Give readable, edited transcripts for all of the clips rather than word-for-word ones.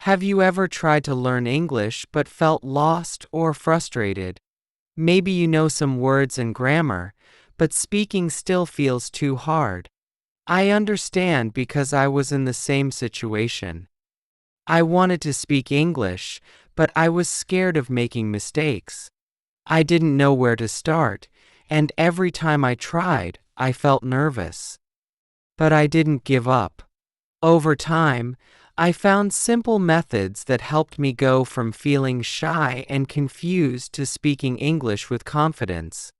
Have you ever tried to learn English but felt lost or frustrated? Maybe you know some words and grammar, but speaking still feels too hard. I understand because I was in the same situation. I wanted to speak English, but I was scared of making mistakes. I didn't know where to start, and every time I tried, I felt nervous. But I didn't give up. Over time, I found simple methods that helped me go from feeling shy and confused to speaking English with confidence.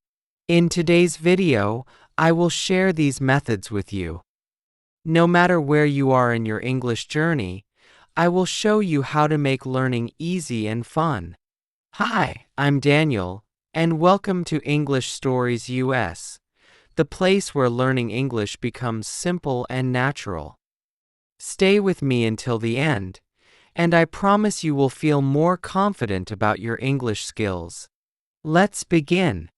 In today's video, I will share these methods with you. No matter where you are in your English journey, I will show you how to make learning easy and fun. Hi, I'm Daniel, and welcome to English Stories US, the place where learning English becomes simple and natural. Stay with me until the end, and I promise you will feel more confident about your English skills. Let's begin.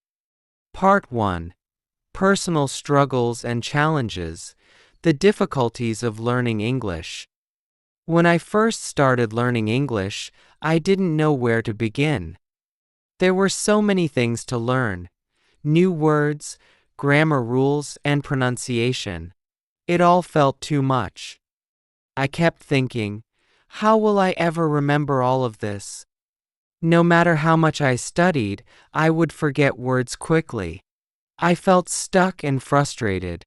Part 1. Personal Struggles and Challenges, the Difficulties of Learning English. When I first started learning English, I didn't know where to begin. There were so many things to learn: new words, grammar rules, and pronunciation. It all felt too much. I kept thinking, how will I ever remember all of this? No matter how much I studied, I would forget words quickly. I felt stuck and frustrated.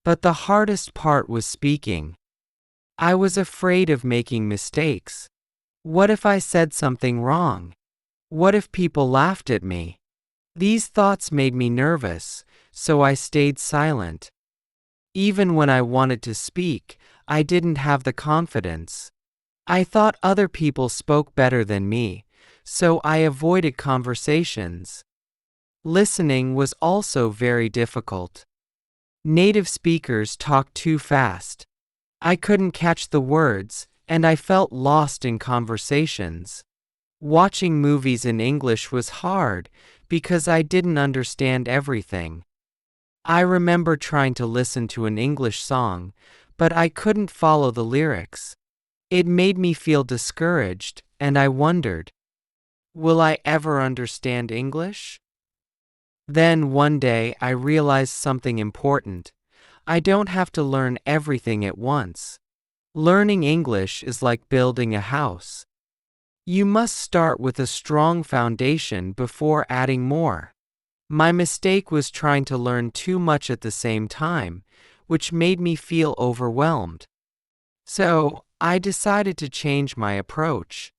But the hardest part was speaking. I was afraid of making mistakes. What if I said something wrong? What if people laughed at me? These thoughts made me nervous, so I stayed silent. Even when I wanted to speak, I didn't have the confidence. I thought other people spoke better than me, so I avoided conversations. Listening was also very difficult. Native speakers talked too fast. I couldn't catch the words, and I felt lost in conversations. Watching movies in English was hard because I didn't understand everything. I remember trying to listen to an English song, but I couldn't follow the lyrics. It made me feel discouraged, and I wondered, will I ever understand English? Then one day I realized something important. I don't have to learn everything at once. Learning English is like building a house. You must start with a strong foundation before adding more. My mistake was trying to learn too much at the same time, which made me feel overwhelmed. So, I decided to change my approach.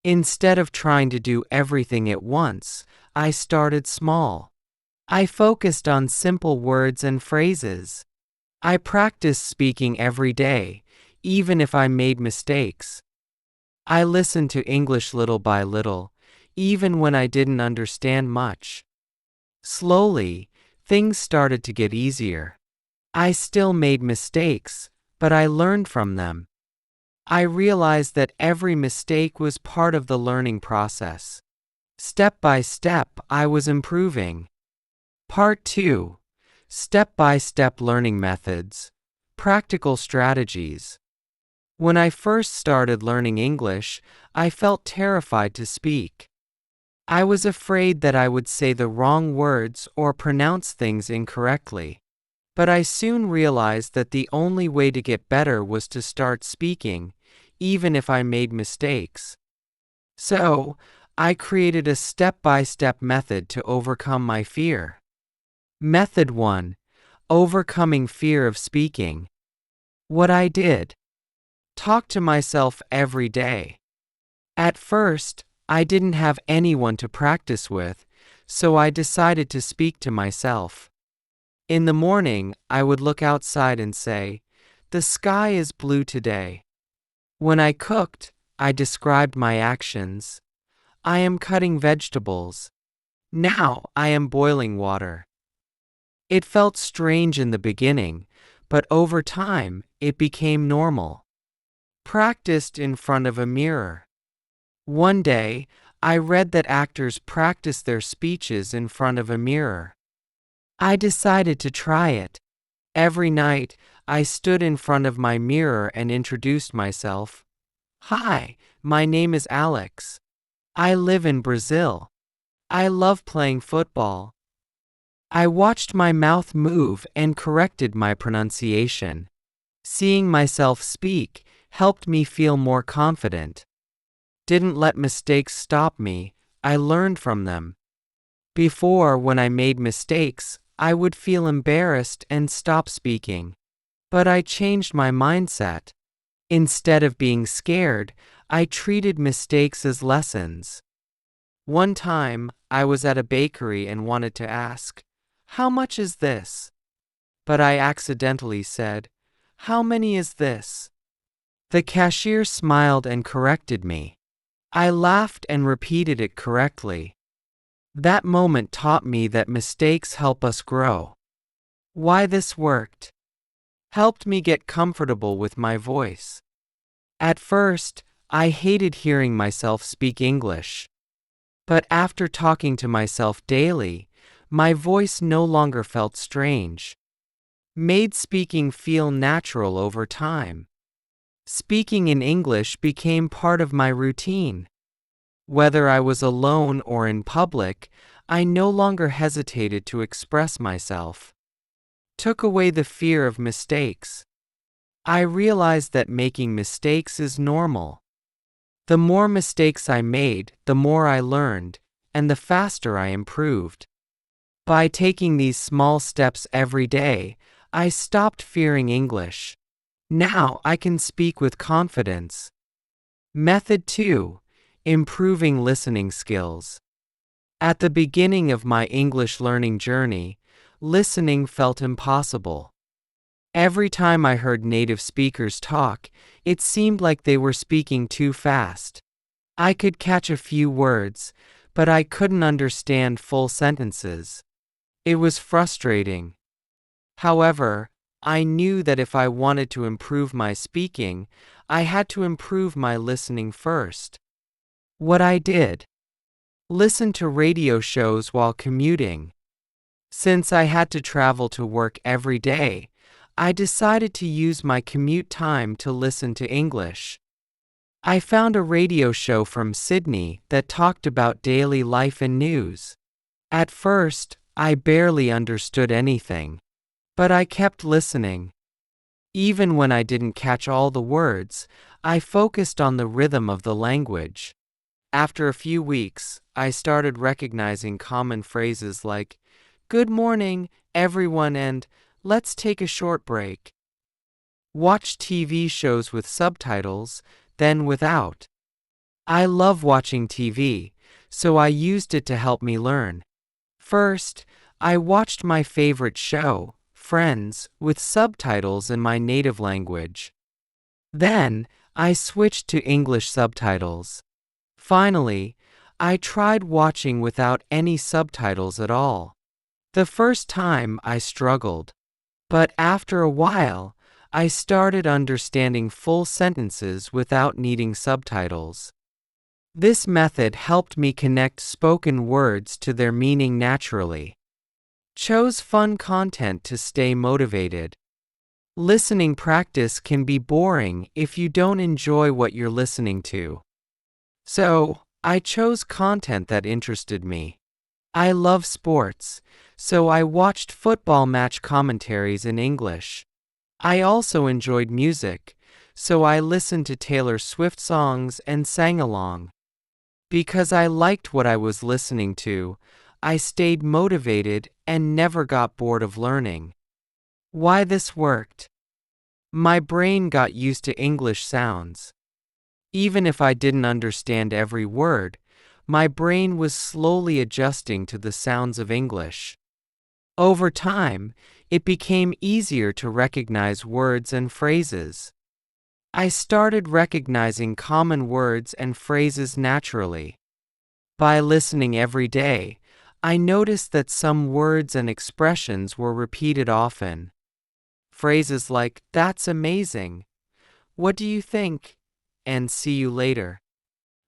Instead of trying to do everything at once, I started small. I focused on simple words and phrases. I practiced speaking every day, even if I made mistakes. I listened to English little by little, even when I didn't understand much. Slowly, things started to get easier. I still made mistakes, but I learned from them. I realized that every mistake was part of the learning process. Step by step, I was improving. Part 2. Step-by-step learning methods. Practical strategies. When I first started learning English, I felt terrified to speak. I was afraid that I would say the wrong words or pronounce things incorrectly. But I soon realized that the only way to get better was to start speaking, even if I made mistakes. So, I created a step-by-step method to overcome my fear. Method 1. Overcoming fear of speaking. What I did: talk to myself every day. At first, I didn't have anyone to practice with, so I decided to speak to myself. In the morning, I would look outside and say, "The sky is blue today." When I cooked, I described my actions. I am cutting vegetables. Now I am boiling water. It felt strange in the beginning, but over time, it became normal. Practiced in front of a mirror. One day, I read that actors practice their speeches in front of a mirror. I decided to try it. Every night, I stood in front of my mirror and introduced myself. Hi, my name is Alex. I live in Brazil. I love playing football. I watched my mouth move and corrected my pronunciation. Seeing myself speak helped me feel more confident. Didn't let mistakes stop me, I learned from them. Before, when I made mistakes, I would feel embarrassed and stop speaking. But I changed my mindset. Instead of being scared, I treated mistakes as lessons. One time, I was at a bakery and wanted to ask, "How much is this?" But I accidentally said, "How many is this?" The cashier smiled and corrected me. I laughed and repeated it correctly. That moment taught me that mistakes help us grow. Why this worked? Helped me get comfortable with my voice. At first, I hated hearing myself speak English. But after talking to myself daily, my voice no longer felt strange. Made speaking feel natural over time. Speaking in English became part of my routine. Whether I was alone or in public, I no longer hesitated to express myself. Took away the fear of mistakes. I realized that making mistakes is normal. The more mistakes I made, the more I learned, and the faster I improved. By taking these small steps every day, I stopped fearing English. Now I can speak with confidence. Method 2. Improving listening skills. At the beginning of my English learning journey, listening felt impossible. Every time I heard native speakers talk, it seemed like they were speaking too fast. I could catch a few words, but I couldn't understand full sentences. It was frustrating. However, I knew that if I wanted to improve my speaking, I had to improve my listening first. What I did: listen to radio shows while commuting. Since I had to travel to work every day, I decided to use my commute time to listen to English. I found a radio show from Sydney that talked about daily life and news. At first, I barely understood anything. But I kept listening. Even when I didn't catch all the words, I focused on the rhythm of the language. After a few weeks, I started recognizing common phrases like, "Good morning, everyone," and "Let's take a short break." Watch TV shows with subtitles, then without. I love watching TV, so I used it to help me learn. First, I watched my favorite show, Friends, with subtitles in my native language. Then, I switched to English subtitles. Finally, I tried watching without any subtitles at all. The first time I struggled. But after a while, I started understanding full sentences without needing subtitles. This method helped me connect spoken words to their meaning naturally. Chose fun content to stay motivated. Listening practice can be boring if you don't enjoy what you're listening to. So, I chose content that interested me. I love sports, so I watched football match commentaries in English. I also enjoyed music, so I listened to Taylor Swift songs and sang along. Because I liked what I was listening to, I stayed motivated and never got bored of learning. Why this worked? My brain got used to English sounds. Even if I didn't understand every word, my brain was slowly adjusting to the sounds of English. Over time, it became easier to recognize words and phrases. I started recognizing common words and phrases naturally. By listening every day, I noticed that some words and expressions were repeated often. Phrases like, "That's amazing," "What do you think?" and "See you later"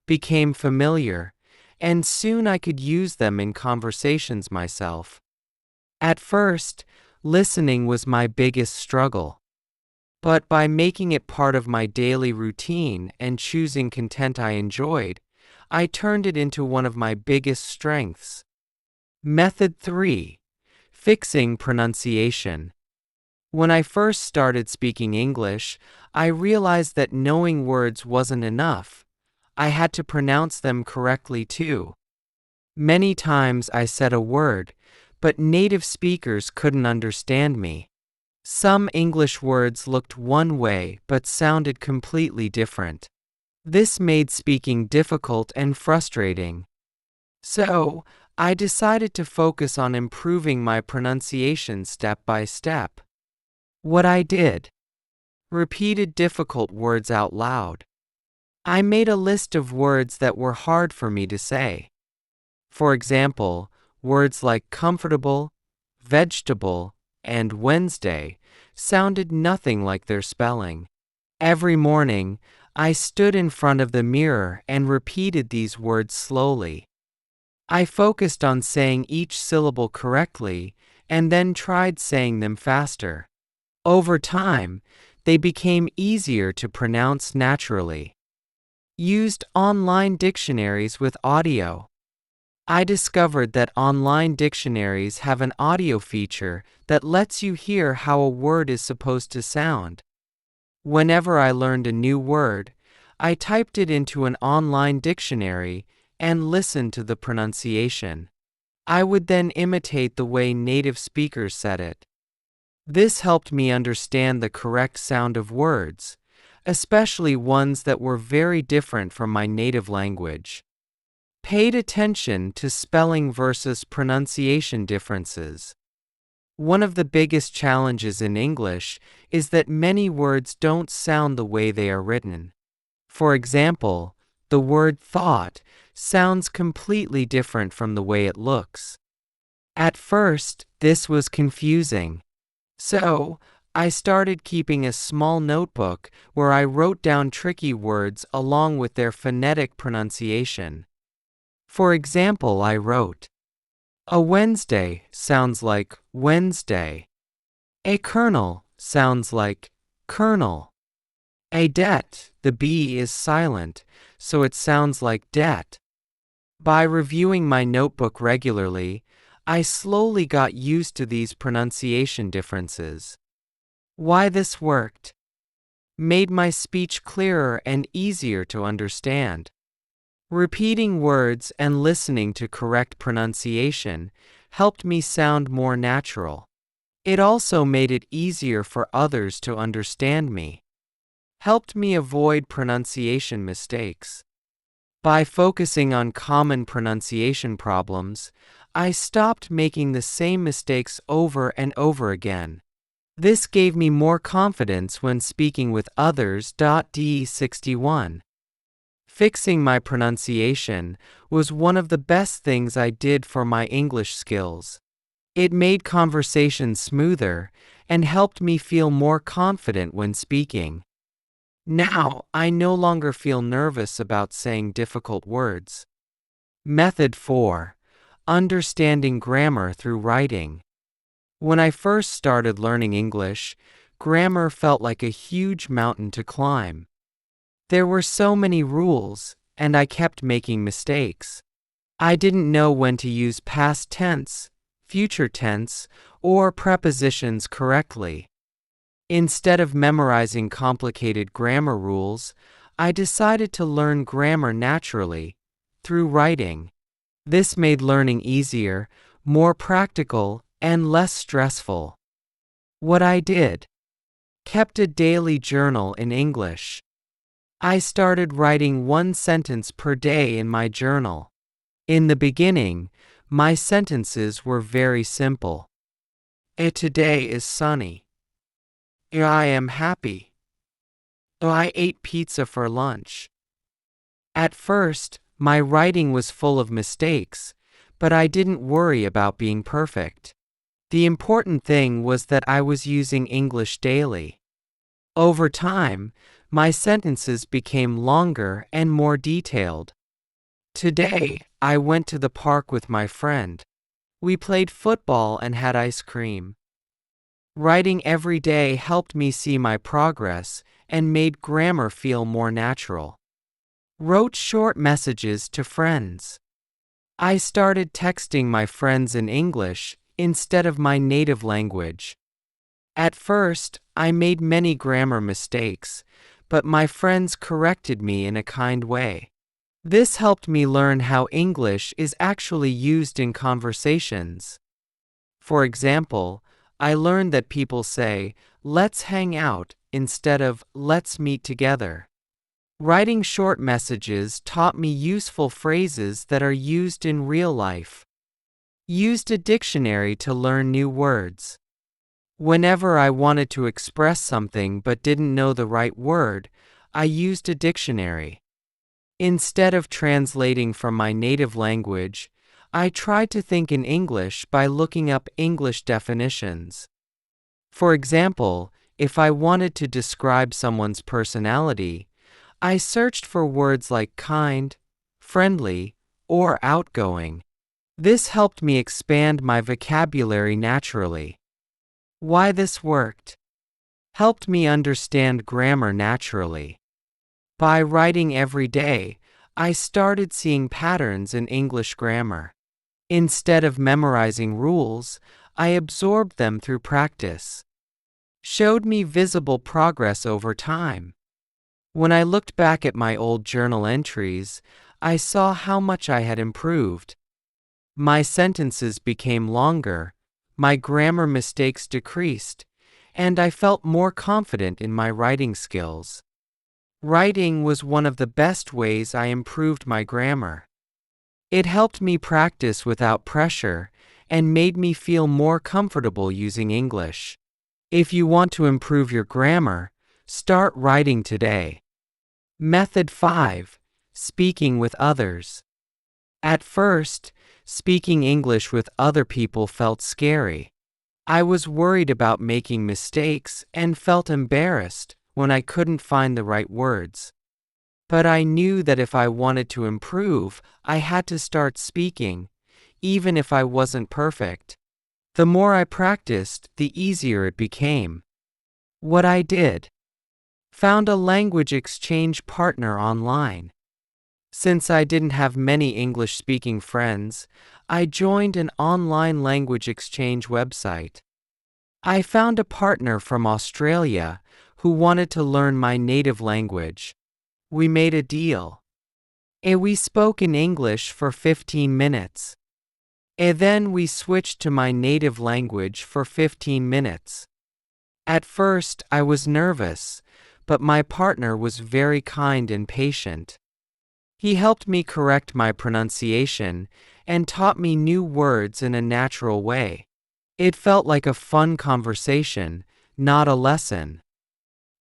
became familiar, and soon I could use them in conversations myself. At first, listening was my biggest struggle. But by making it part of my daily routine and choosing content I enjoyed, I turned it into one of my biggest strengths. Method 3. Fixing pronunciation. When I first started speaking English, I realized that knowing words wasn't enough. I had to pronounce them correctly too. Many times I said a word, but native speakers couldn't understand me. Some English words looked one way but sounded completely different. This made speaking difficult and frustrating. So, I decided to focus on improving my pronunciation step by step. What I did: repeated difficult words out loud. I made a list of words that were hard for me to say. For example, words like comfortable, vegetable, and Wednesday sounded nothing like their spelling. Every morning, I stood in front of the mirror and repeated these words slowly. I focused on saying each syllable correctly and then tried saying them faster. Over time, they became easier to pronounce naturally. Used online dictionaries with audio. I discovered that online dictionaries have an audio feature that lets you hear how a word is supposed to sound. Whenever I learned a new word, I typed it into an online dictionary and listened to the pronunciation. I would then imitate the way native speakers said it. This helped me understand the correct sound of words, especially ones that were very different from my native language. Paid attention to spelling versus pronunciation differences. One of the biggest challenges in English is that many words don't sound the way they are written. For example, the word thought sounds completely different from the way it looks. At first, this was confusing. So, I started keeping a small notebook where I wrote down tricky words along with their phonetic pronunciation. For example, I wrote, a Wednesday sounds like Wednesday. A kernel sounds like kernel. A debt, the B is silent, so it sounds like debt. By reviewing my notebook regularly, I slowly got used to these pronunciation differences. Why this worked: made my speech clearer and easier to understand. Repeating words and listening to correct pronunciation helped me sound more natural. It also made it easier for others to understand me. Helped me avoid pronunciation mistakes. By focusing on common pronunciation problems, I stopped making the same mistakes over and over again. This gave me more confidence when speaking with others. D61. Fixing my pronunciation was one of the best things I did for my English skills. It made conversations smoother and helped me feel more confident when speaking. Now, I no longer feel nervous about saying difficult words. Method 4. Understanding grammar through writing. When I first started learning English, grammar felt like a huge mountain to climb. There were so many rules, and I kept making mistakes. I didn't know when to use past tense, future tense, or prepositions correctly. Instead of memorizing complicated grammar rules, I decided to learn grammar naturally, through writing. This made learning easier, more practical, and less stressful. What I did: kept a daily journal in English. I started writing one sentence per day in my journal. In the beginning, my sentences were very simple. Today is sunny. I am happy. I ate pizza for lunch. At first, my writing was full of mistakes, but I didn't worry about being perfect. The important thing was that I was using English daily. Over time, my sentences became longer and more detailed. Today, I went to the park with my friend. We played football and had ice cream. Writing every day helped me see my progress and made grammar feel more natural. Wrote short messages to friends. I started texting my friends in English instead of my native language. At first, I made many grammar mistakes, but my friends corrected me in a kind way. This helped me learn how English is actually used in conversations. For example, I learned that people say, "Let's hang out," instead of "Let's meet together." Writing short messages taught me useful phrases that are used in real life. Used a dictionary to learn new words. Whenever I wanted to express something but didn't know the right word, I used a dictionary. Instead of translating from my native language, I tried to think in English by looking up English definitions. For example, if I wanted to describe someone's personality, I searched for words like kind, friendly, or outgoing. This helped me expand my vocabulary naturally. Why this worked? Helped me understand grammar naturally. By writing every day, I started seeing patterns in English grammar. Instead of memorizing rules, I absorbed them through practice. Showed me visible progress over time. When I looked back at my old journal entries, I saw how much I had improved. My sentences became longer, my grammar mistakes decreased, and I felt more confident in my writing skills. Writing was one of the best ways I improved my grammar. It helped me practice without pressure and made me feel more comfortable using English. If you want to improve your grammar, start writing today. Method 5. Speaking with others. At first, speaking English with other people felt scary. I was worried about making mistakes and felt embarrassed when I couldn't find the right words. But I knew that if I wanted to improve, I had to start speaking, even if I wasn't perfect. The more I practiced, the easier it became. What I did: found a language exchange partner online. Since I didn't have many English-speaking friends, I joined an online language exchange website. I found a partner from Australia who wanted to learn my native language. We made a deal. And we spoke in English for 15 minutes. And then we switched to my native language for 15 minutes. At first, I was nervous, but my partner was very kind and patient. He helped me correct my pronunciation and taught me new words in a natural way. It felt like a fun conversation, not a lesson.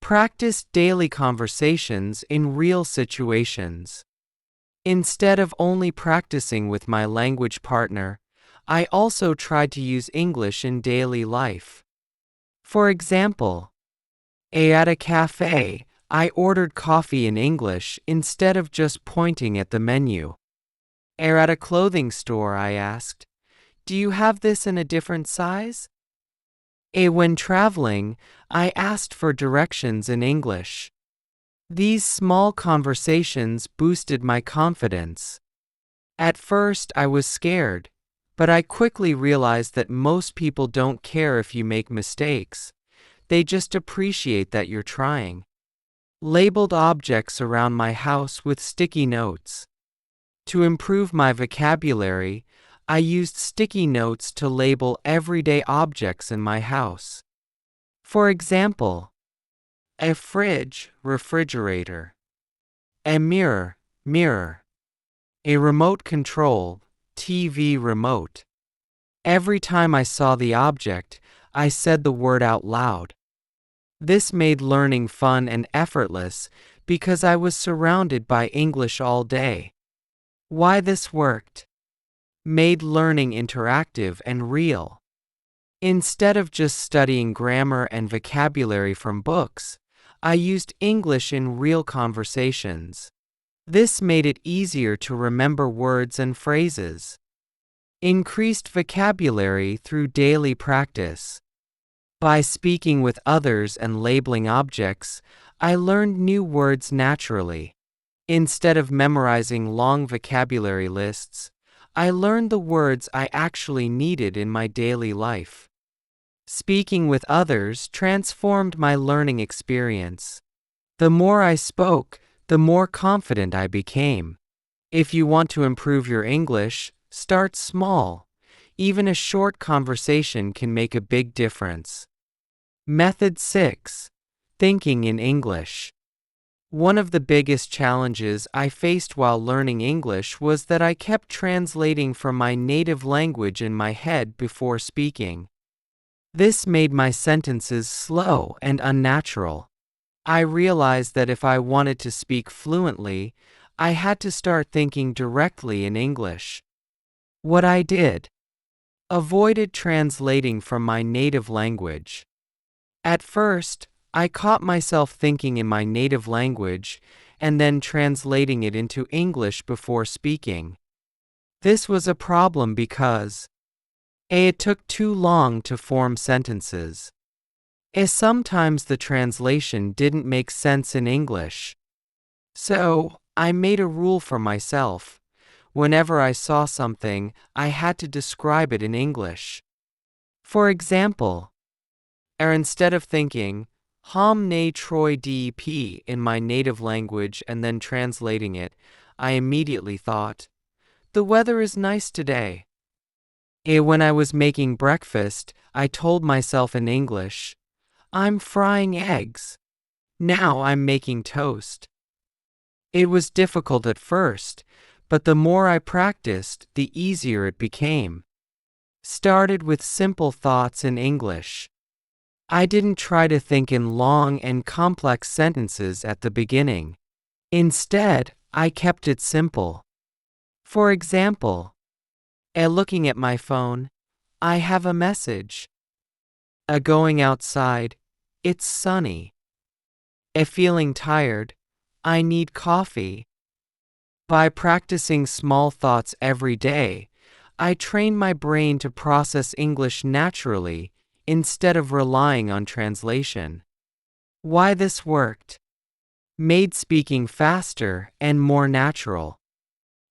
Practice daily conversations in real situations. Instead of only practicing with my language partner, I also tried to use English in daily life. For example, at a cafe, I ordered coffee in English instead of just pointing at the menu. At a clothing store, I asked, "Do you have this in a different size?" When traveling, I asked for directions in English. These small conversations boosted my confidence. At first, I was scared, but I quickly realized that most people don't care if you make mistakes. They just appreciate that you're trying. Labeled objects around my house with sticky notes. To improve my vocabulary, I used sticky notes to label everyday objects in my house. For example, a fridge, refrigerator. A mirror, mirror. A remote control, TV remote. Every time I saw the object, I said the word out loud. This made learning fun and effortless because I was surrounded by English all day. Why this worked? Made learning interactive and real. Instead of just studying grammar and vocabulary from books, I used English in real conversations. This made it easier to remember words and phrases. Increased vocabulary through daily practice. By speaking with others and labeling objects, I learned new words naturally. Instead of memorizing long vocabulary lists, I learned the words I actually needed in my daily life. Speaking with others transformed my learning experience. The more I spoke, the more confident I became. If you want to improve your English, start small. Even a short conversation can make a big difference. Method 6. Thinking in English. One of the biggest challenges I faced while learning English was that I kept translating from my native language in my head before speaking. This made my sentences slow and unnatural. I realized that if I wanted to speak fluently, I had to start thinking directly in English. What I did: avoided translating from my native language. At first, I caught myself thinking in my native language and then translating it into English before speaking. This was a problem because A. It took too long to form sentences. Sometimes the translation didn't make sense in English. So, I made a rule for myself. Whenever I saw something, I had to describe it in English. For example, instead of thinking, Hom ne troi dep in my native language and then translating it, I immediately thought, the weather is nice today. When I was making breakfast, I told myself in English, I'm frying eggs. Now I'm making toast. It was difficult at first, but the more I practiced, the easier it became. Started with simple thoughts in English. I didn't try to think in long and complex sentences at the beginning. Instead, I kept it simple. For example, looking at my phone, I have a message. Going outside, it's sunny. Feeling tired, I need coffee. By practicing small thoughts every day, I trained my brain to process English naturally instead of relying on translation. Why this worked: made speaking faster and more natural.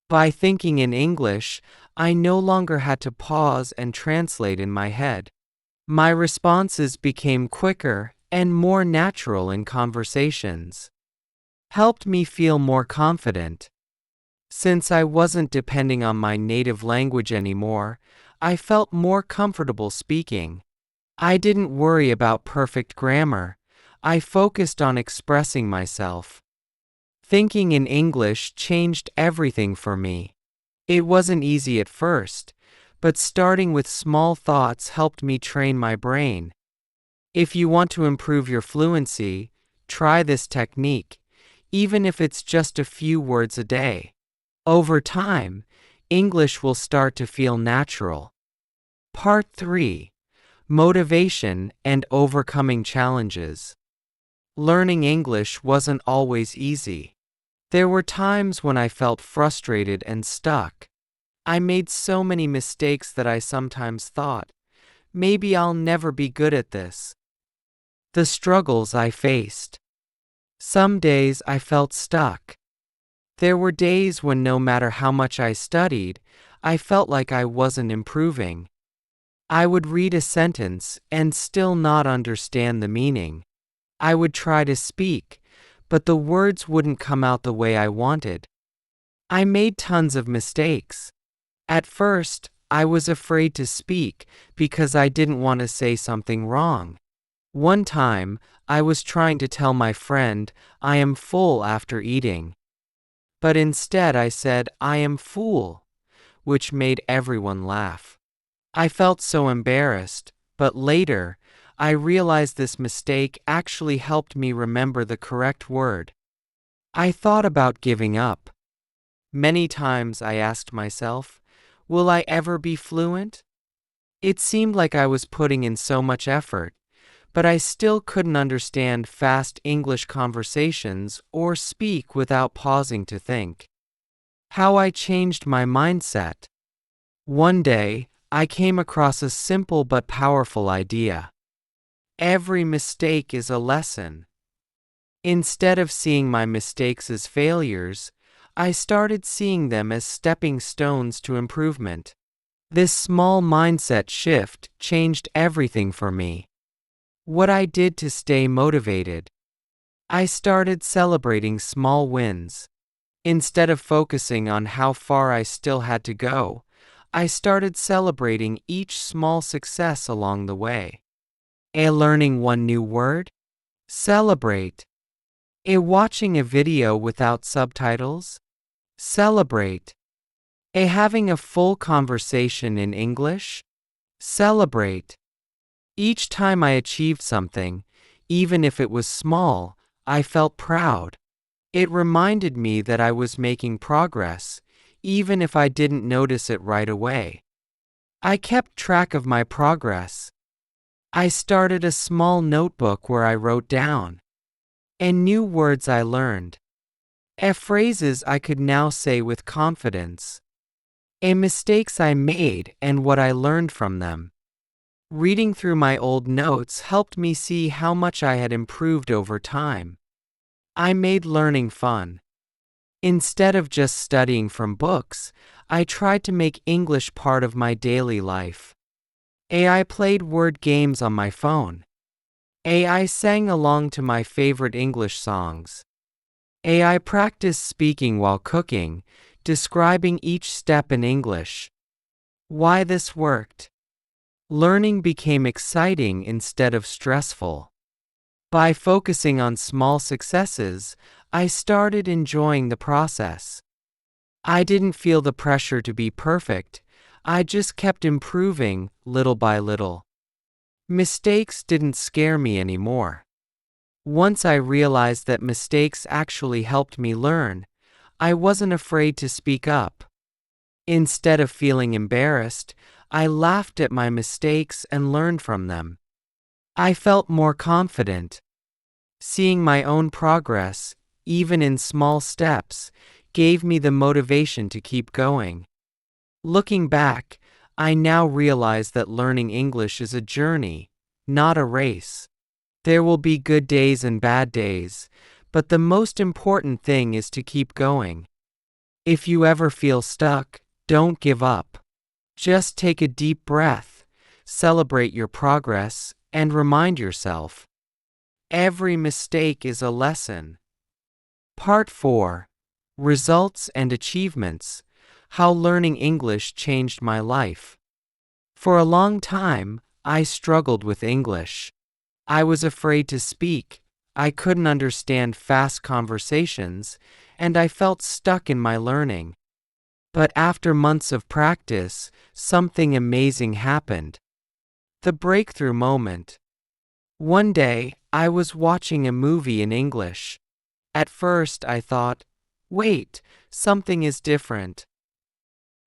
By thinking in English, I no longer had to pause and translate in my head. My responses became quicker and more natural in conversations. Helped me feel more confident. Since I wasn't depending on my native language anymore, I felt more comfortable speaking. I didn't worry about perfect grammar. I focused on expressing myself. Thinking in English changed everything for me. It wasn't easy at first, but starting with small thoughts helped me train my brain. If you want to improve your fluency, try this technique, even if it's just a few words a day. Over time, English will start to feel natural. Part 3. Motivation and overcoming challenges. Learning English wasn't always easy. There were times when I felt frustrated and stuck. I made so many mistakes that I sometimes thought, maybe I'll never be good at this. The struggles I faced. Some days I felt stuck. There were days when no matter how much I studied, I felt like I wasn't improving. I would read a sentence and still not understand the meaning. I would try to speak, but the words wouldn't come out the way I wanted. I made tons of mistakes. At first, I was afraid to speak because I didn't want to say something wrong. One time, I was trying to tell my friend, I am full after eating. But instead I said, I am full, which made everyone laugh. I felt so embarrassed, but later, I realized this mistake actually helped me remember the correct word. I thought about giving up. Many times I asked myself, will I ever be fluent? It seemed like I was putting in so much effort, but I still couldn't understand fast English conversations or speak without pausing to think. How I changed my mindset. One day, I came across a simple but powerful idea. Every mistake is a lesson. Instead of seeing my mistakes as failures, I started seeing them as stepping stones to improvement. This small mindset shift changed everything for me. What I did to stay motivated. I started celebrating small wins. Instead of focusing on how far I still had to go, I started celebrating each small success along the way. Learning one new word? Celebrate. Watching a video without subtitles? Celebrate. Having a full conversation in English? Celebrate. Each time I achieved something, even if it was small, I felt proud. It reminded me that I was making progress, even if I didn't notice it right away. I kept track of my progress. I started a small notebook where I wrote down new words I learned, phrases I could now say with confidence, mistakes I made and what I learned from them. Reading through my old notes helped me see how much I had improved over time. I made learning fun. Instead of just studying from books, I tried to make English part of my daily life. I played word games on my phone. I sang along to my favorite English songs. I practiced speaking while cooking, describing each step in English. Why this worked? Learning became exciting instead of stressful. By focusing on small successes, I started enjoying the process. I didn't feel the pressure to be perfect, I just kept improving, little by little. Mistakes didn't scare me anymore. Once I realized that mistakes actually helped me learn, I wasn't afraid to speak up. Instead of feeling embarrassed, I laughed at my mistakes and learned from them. I felt more confident. Seeing my own progress, even in small steps, gave me the motivation to keep going. Looking back, I now realize that learning English is a journey, not a race. There will be good days and bad days, but the most important thing is to keep going. If you ever feel stuck, don't give up. Just take a deep breath, celebrate your progress, and remind yourself, every mistake is a lesson. Part 4. Results and Achievements. How learning English changed my life. For a long time, I struggled with English. I was afraid to speak, I couldn't understand fast conversations, and I felt stuck in my learning. But after months of practice, something amazing happened. The breakthrough moment. One day, I was watching a movie in English. At first, I thought, wait, something is different.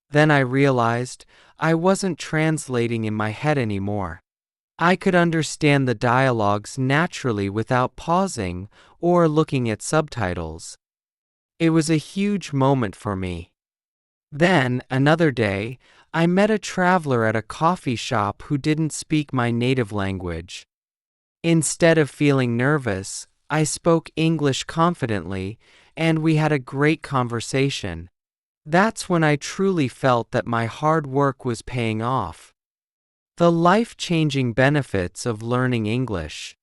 Then I realized I wasn't translating in my head anymore. I could understand the dialogues naturally without pausing or looking at subtitles. It was a huge moment for me. Then, another day, I met a traveler at a coffee shop who didn't speak my native language. Instead of feeling nervous, I spoke English confidently, and we had a great conversation. That's when I truly felt that my hard work was paying off. The life-changing benefits of learning English.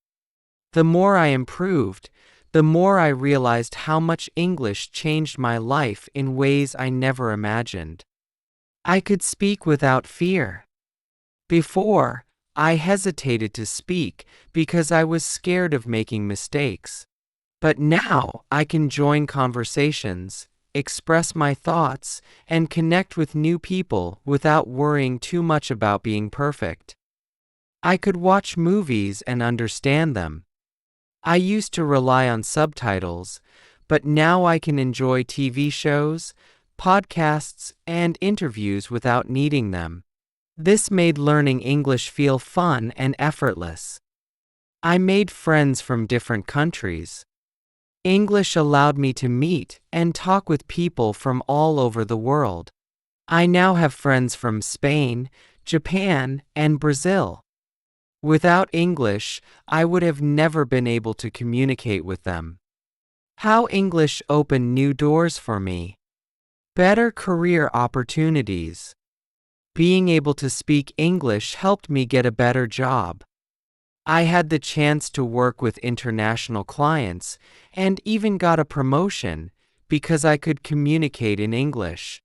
The more I improved, the more I realized how much English changed my life in ways I never imagined. I could speak without fear. Before, I hesitated to speak because I was scared of making mistakes. But now I can join conversations, express my thoughts, and connect with new people without worrying too much about being perfect. I could watch movies and understand them. I used to rely on subtitles, but now I can enjoy TV shows, podcasts, and interviews without needing them. This made learning English feel fun and effortless. I made friends from different countries. English allowed me to meet and talk with people from all over the world. I now have friends from Spain, Japan, and Brazil. Without English, I would have never been able to communicate with them. How English opened new doors for me. Better career opportunities. Being able to speak English helped me get a better job. I had the chance to work with international clients and even got a promotion because I could communicate in English.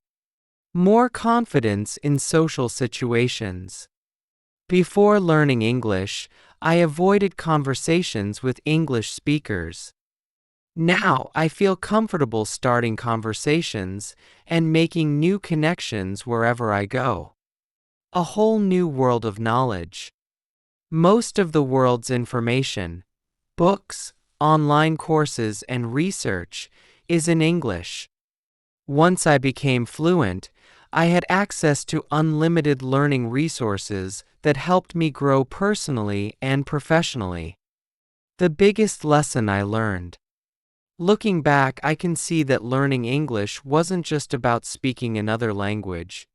More confidence in social situations. Before learning English, I avoided conversations with English speakers. Now I feel comfortable starting conversations and making new connections wherever I go. A whole new world of knowledge. Most of the world's information, books, online courses, and research is in English. Once I became fluent, I had access to unlimited learning resources that helped me grow personally and professionally. The biggest lesson I learned. Looking back, I can see that learning English wasn't just about speaking another language.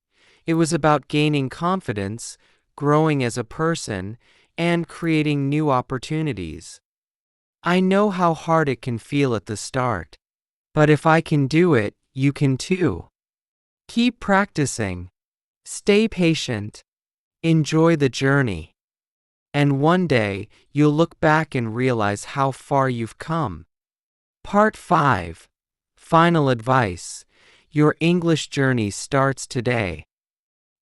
It was about gaining confidence, growing as a person, and creating new opportunities. I know how hard it can feel at the start. But if I can do it, you can too. Keep practicing. Stay patient. Enjoy the journey. And one day, you'll look back and realize how far you've come. Part 5. Final advice. Your English journey starts today.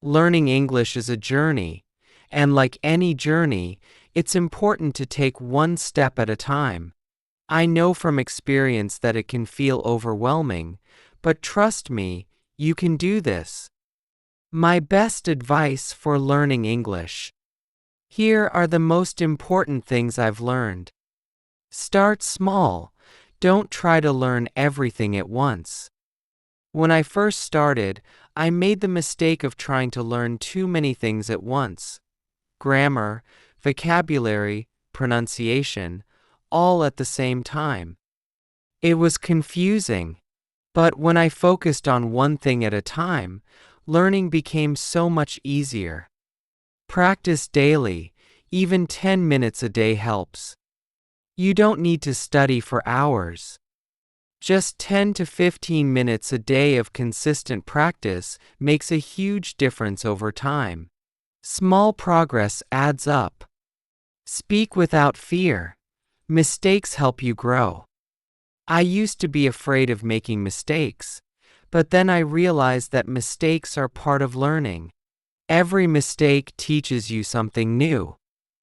Learning English is a journey, and like any journey, it's important to take one step at a time. I know from experience that it can feel overwhelming, but trust me, you can do this. My best advice for learning English. Here are the most important things I've learned. Start small. Don't try to learn everything at once. When I first started, I made the mistake of trying to learn too many things at once. Grammar, vocabulary, pronunciation, all at the same time. It was confusing. But when I focused on one thing at a time, learning became so much easier. Practice daily. Even 10 minutes a day helps. You don't need to study for hours. Just 10 to 15 minutes a day of consistent practice makes a huge difference over time. Small progress adds up. Speak without fear. Mistakes help you grow. I used to be afraid of making mistakes, but then I realized that mistakes are part of learning. Every mistake teaches you something new.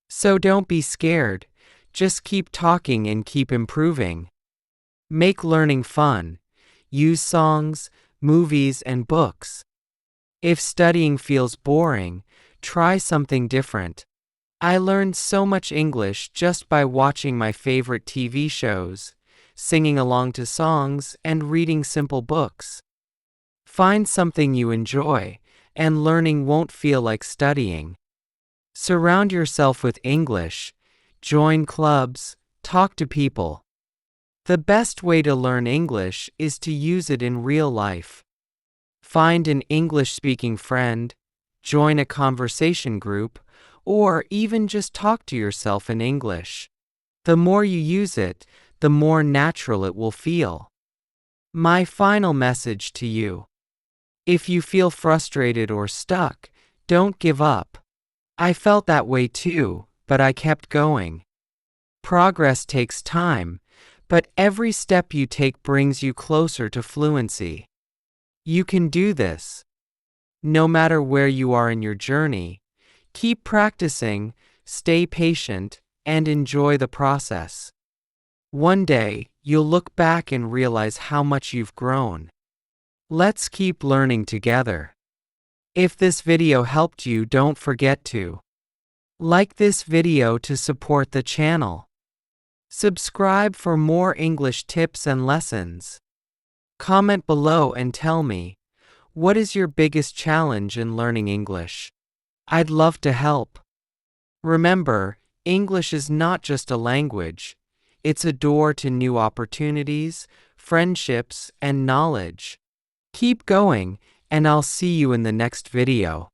So don't be scared. Just keep talking and keep improving. Make learning fun. Use songs, movies, and books. If studying feels boring, try something different. I learned so much English just by watching my favorite TV shows, singing along to songs, and reading simple books. Find something you enjoy, and learning won't feel like studying. Surround yourself with English. Join clubs. Talk to people. The best way to learn English is to use it in real life. Find an English-speaking friend, join a conversation group, or even just talk to yourself in English. The more you use it, the more natural it will feel. My final message to you. If you feel frustrated or stuck, don't give up. I felt that way too, but I kept going. Progress takes time, but every step you take brings you closer to fluency. You can do this. No matter where you are in your journey, keep practicing, stay patient, and enjoy the process. One day, you'll look back and realize how much you've grown. Let's keep learning together. If this video helped you, don't forget to like this video to support the channel. Subscribe for more English tips and lessons. Comment below and tell me, what is your biggest challenge in learning English? I'd love to help. Remember, English is not just a language. It's a door to new opportunities, friendships, and knowledge. Keep going, and I'll see you in the next video.